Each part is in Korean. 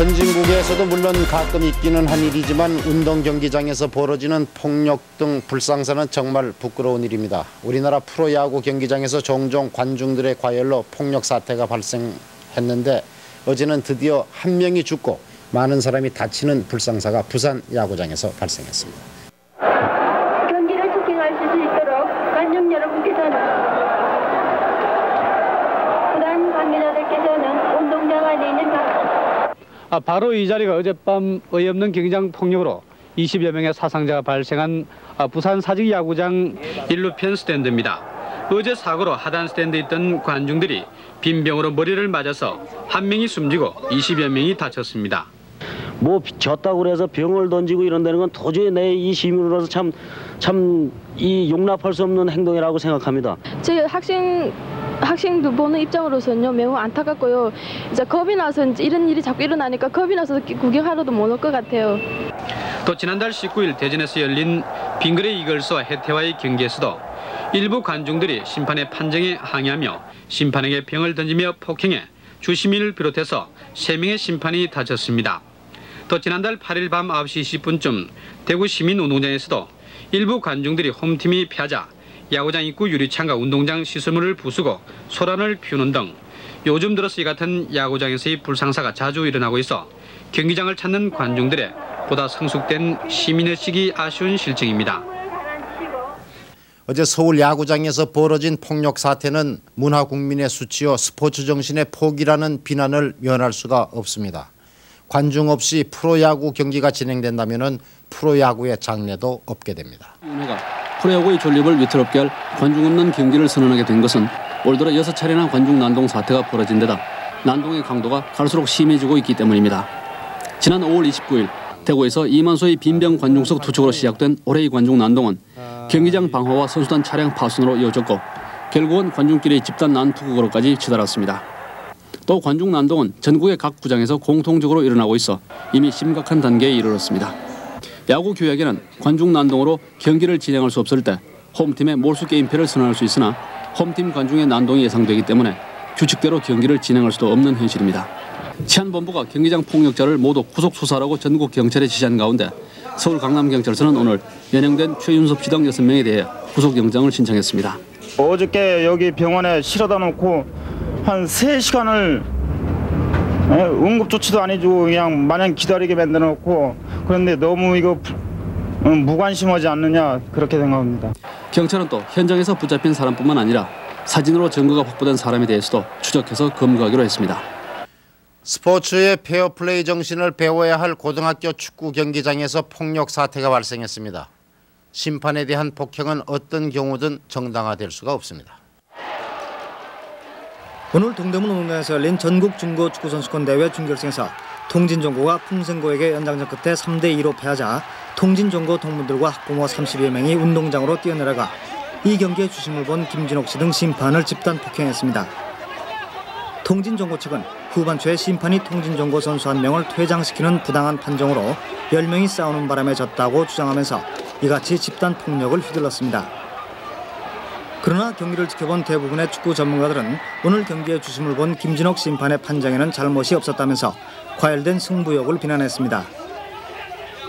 선진국에서도 물론 가끔 있기는 한 일이지만 운동 경기장에서 벌어지는 폭력 등 불상사는 정말 부끄러운 일입니다. 우리나라 프로야구 경기장에서 종종 관중들의 과열로 폭력 사태가 발생했는데 어제는 드디어 한 명이 죽고 많은 사람이 다치는 불상사가 부산 야구장에서 발생했습니다. 경기를 지켜갈 수 있도록 관중 여러분께서는 부산 관계자들께서는 운동장 안에 있는 바로 이 자리가 어젯밤 어이없는 경기장 폭력으로 20여 명의 사상자가 발생한 부산 사직 야구장 일루편 스탠드입니다. 어제 사고로 하단 스탠드에 있던 관중들이 빈병으로 머리를 맞아서 한 명이 숨지고 20여 명이 다쳤습니다. 뭐 졌다고 그래서 병을 던지고 이런다는 건 도저히 내 이 시민으로서 참 이 용납할 수 없는 행동이라고 생각합니다. 제 학생들 보는 입장으로서는요 매우 안타깝고요. 이제 겁이 나서 이런 일이 자꾸 일어나니까 겁이 나서 구경하러도 못 올 것 같아요. 또 지난달 19일 대전에서 열린 빙그레 이글스와 해태와의 경기에서도 일부 관중들이 심판의 판정에 항의하며 심판에게 병을 던지며 폭행해 주시민을 비롯해서 3명의 심판이 다쳤습니다. 또 지난달 8일 밤 9시 20분쯤 대구 시민운동장에서도 일부 관중들이 홈팀이 패하자 야구장 입구 유리창과 운동장 시설물을 부수고 소란을 피우는 등 요즘 들어서 이 같은 야구장에서의 불상사가 자주 일어나고 있어 경기장을 찾는 관중들의 보다 성숙된 시민의식이 아쉬운 실정입니다. 어제 서울 야구장에서 벌어진 폭력 사태는 문화 국민의 수치요 스포츠 정신의 포기라는 비난을 면할 수가 없습니다. 관중 없이 프로야구 경기가 진행된다면 프로야구의 장래도 없게 됩니다. 프로야구의 존립을 위태롭게 할 관중 없는 경기를 선언하게 된 것은 올 들어 6차례나 관중 난동 사태가 벌어진 데다 난동의 강도가 갈수록 심해지고 있기 때문입니다. 지난 5월 29일 대구에서 2만 소의 빈병 관중석 투척으로 시작된 올해의 관중 난동은 경기장 방화와 선수단 차량 파손으로 이어졌고 결국은 관중끼리의 집단 난투극으로까지 치달았습니다. 또 관중 난동은 전국의 각 구장에서 공통적으로 일어나고 있어 이미 심각한 단계에 이르렀습니다. 야구 규약에는 관중 난동으로 경기를 진행할 수 없을 때 홈팀의 몰수 게임패를 선언할 수 있으나 홈팀 관중의 난동이 예상되기 때문에 규칙대로 경기를 진행할 수도 없는 현실입니다. 치안본부가 경기장 폭력자를 모두 구속 수사하라고 전국 경찰에 지시한 가운데 서울 강남경찰서는 오늘 연행된 최윤섭 씨 등 6명에 대해 구속영장을 신청했습니다. 어저께 여기 병원에 실어다 놓고 한 3시간을 응급조치도 안 해주고 그냥 마냥 기다리게 만들어 놓고 그런데 너무 이거 무관심하지 않느냐 그렇게 생각합니다. 경찰은 또 현장에서 붙잡힌 사람뿐만 아니라 사진으로 증거가 확보된 사람에 대해서도 추적해서 검거하기로 했습니다. 스포츠의 페어플레이 정신을 배워야 할 고등학교 축구 경기장에서 폭력 사태가 발생했습니다. 심판에 대한 폭행은 어떤 경우든 정당화될 수가 없습니다. 오늘 동대문 운동장에서 열린 전국 중고 축구선수권 대회 준결승에서 통진종고가 풍생고에게 연장전 끝에 3대2로 패하자 통진종고 동문들과 학부모 30여 명이 운동장으로 뛰어내려가 이 경기의 주심을 본 김진옥 씨 등 심판을 집단 폭행했습니다. 통진종고 측은 후반 초에 심판이 통진종고 선수 1명을 퇴장시키는 부당한 판정으로 10명이 싸우는 바람에 졌다고 주장하면서 이같이 집단 폭력을 휘둘렀습니다. 그러나 경기를 지켜본 대부분의 축구 전문가들은 오늘 경기의 주심을 본 김진옥 심판의 판정에는 잘못이 없었다면서 과열된 승부욕을 비난했습니다.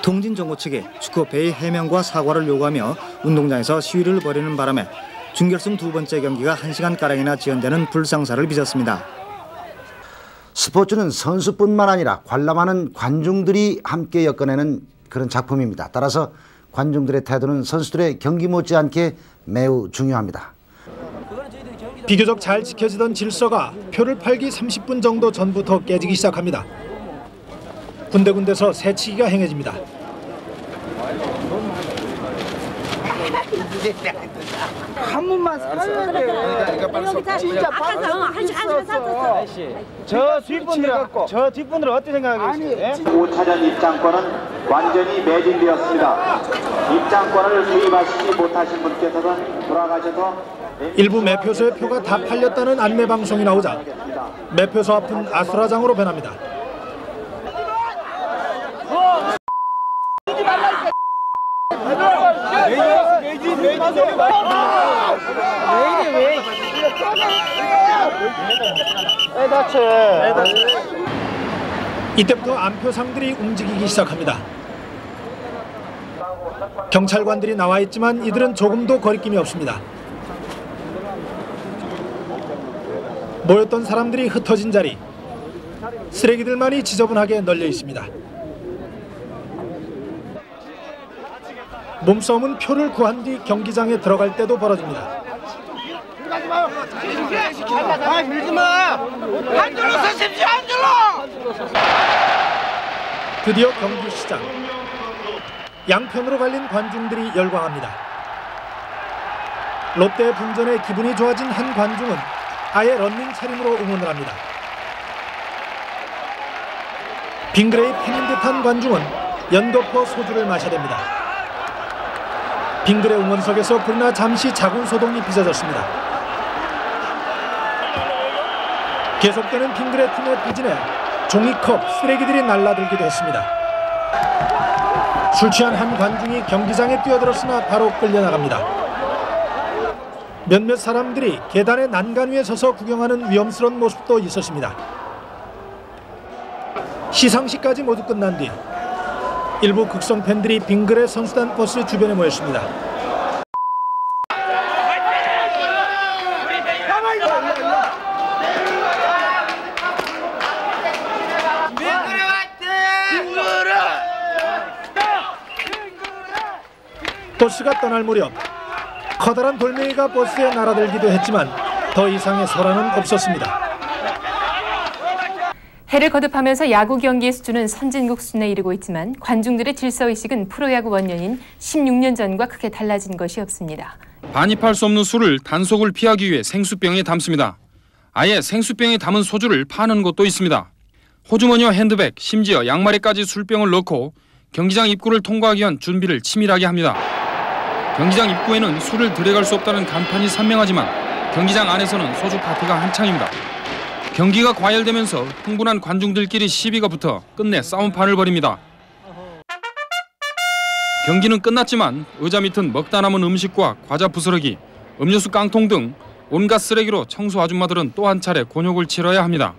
통진종고 측이 축구협회의 해명과 사과를 요구하며 운동장에서 시위를 벌이는 바람에 준결승 두 번째 경기가 1시간가량이나 지연되는 불상사를 빚었습니다. 스포츠는 선수뿐만 아니라 관람하는 관중들이 함께 엮어내는 그런 작품입니다. 따라서 관중들의 태도는 선수들의 경기 못지않게 매우 중요합니다. 비교적 잘 지켜지던 질서가 표를 팔기 30분 정도 전부터 깨지기 시작합니다. 군데군데서 새치기가 행해집니다. 한 번만 살아야 돼. 진짜 저 뒷분들은 어떻게 생각하세요? 5차전 입장권은 완전히 매진되었습니다. 입장권을 구입하시지 못하신 분께서는 돌아가셔서 일부 매표소의 표가 다 팔렸다는 안내 방송이 나오자 매표소 앞은 아수라장으로 변합니다. 이때부터 안표상들이 움직이기 시작합니다. 경찰관들이 나와 있지만 이들은 조금도 거리낌이 없습니다. 모였던 사람들이 흩어진 자리, 쓰레기들만이 지저분하게 널려 있습니다. 몸싸움은 표를 구한 뒤 경기장에 들어갈 때도 벌어집니다. 드디어 경기 시작. 양편으로 갈린 관중들이 열광합니다. 롯데 분전에 기분이 좋아진 한 관중은 아예 런닝 차림으로 응원을 합니다. 빙그레이 팬인 듯한 관중은 연거푸 소주를 마셔댑니다. 빙그레 응원석에서 그러나 잠시 작은 소동이 빚어졌습니다. 계속되는 빙그레 팀의 부진에 종이컵, 쓰레기들이 날라들기도 했습니다. 술 취한 한 관중이 경기장에 뛰어들었으나 바로 끌려나갑니다. 몇몇 사람들이 계단의 난간 위에 서서 구경하는 위험스러운 모습도 있었습니다. 시상식까지 모두 끝난 뒤 일부 극성 팬들이 빙그레 선수단 버스 주변에 모였습니다. 버스가 떠날 무렵 커다란 돌멩이가 버스에 날아들기도 했지만 더 이상의 소란은 없었습니다. 해를 거듭하면서 야구 경기의 수준은 선진국 수준에 이르고 있지만 관중들의 질서의식은 프로야구 원년인 16년 전과 크게 달라진 것이 없습니다. 반입할 수 없는 술을 단속을 피하기 위해 생수병에 담습니다. 아예 생수병에 담은 소주를 파는 곳도 있습니다. 호주머니와 핸드백, 심지어 양말에까지 술병을 넣고 경기장 입구를 통과하기 위한 준비를 치밀하게 합니다. 경기장 입구에는 술을 들여갈 수 없다는 간판이 선명하지만 경기장 안에서는 소주 파티가 한창입니다. 경기가 과열되면서 흥분한 관중들끼리 시비가 붙어 끝내 싸움판을 벌입니다. 경기는 끝났지만 의자 밑은 먹다 남은 음식과 과자 부스러기, 음료수 깡통 등 온갖 쓰레기로 청소 아줌마들은 또 한 차례 곤욕을 치러야 합니다.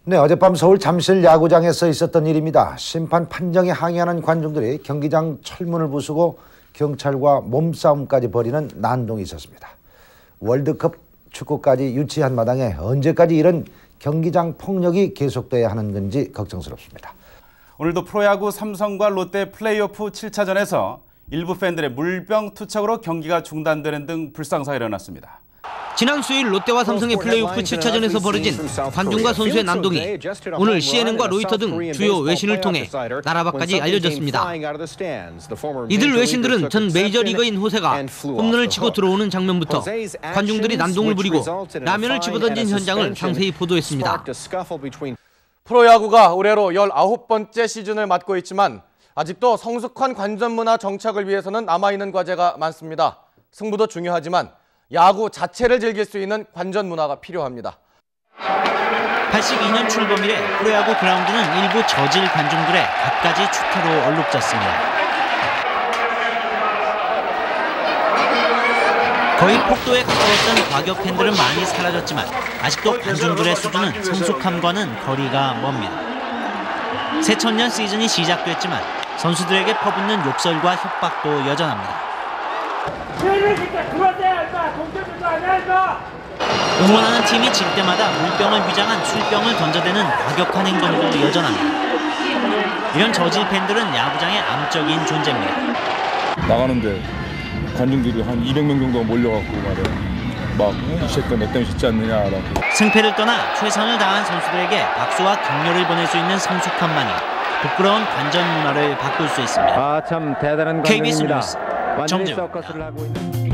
네, 어젯밤 서울 잠실 야구장에서 있었던 일입니다. 심판 판정에 항의하는 관중들이 경기장 철문을 부수고 경찰과 몸싸움까지 벌이는 난동이 있었습니다. 월드컵 축구까지 유치한 마당에 언제까지 이런 경기장 폭력이 계속돼야 하는 건지 걱정스럽습니다. 오늘도 프로야구 삼성과 롯데 플레이오프 7차전에서 일부 팬들의 물병 투척으로 경기가 중단되는 등 불상사가 일어났습니다. 지난 수요일 롯데와 삼성의 플레이오프 7차전에서 벌어진 관중과 선수의 난동이 오늘 CNN과 로이터 등 주요 외신을 통해 나라 밖까지 알려졌습니다. 이들 외신들은 전 메이저리거인 호세가 홈런을 치고 들어오는 장면부터 관중들이 난동을 부리고 라면을 집어던진 현장을 상세히 보도했습니다. 프로야구가 올해로 19번째 시즌을 맞고 있지만 아직도 성숙한 관전 문화 정착을 위해서는 남아있는 과제가 많습니다. 승부도 중요하지만 야구 자체를 즐길 수 있는 관전 문화가 필요합니다. 82년 출범 이래 프로야구 그라운드는 일부 저질 관중들의 갖가지 추태로 얼룩졌습니다. 거의 폭도에 가까웠던 과격 팬들은 많이 사라졌지만 아직도 관중들의 수준은 성숙함과는 거리가 멉니다. 새천년 시즌이 시작됐지만 선수들에게 퍼붓는 욕설과 협박도 여전합니다. 응원하는 팀이 질 때마다 물병을 위장한 술병을 던져대는 과격한 행동도 여전합니다. 이런 저질 팬들은 야구장의 암적인 존재입니다. 나가는데 관중들이 한 200명 정도 몰려갖고 막 이 새끼 너 때문에 짓지 않느냐라고. 승패를 떠나 최선을 다한 선수들에게 박수와 격려를 보낼 수 있는 성숙함만이 부끄러운 관전 문화를 바꿀 수 있습니다. 참 대단한 KBS 뉴스 정재훈입니다.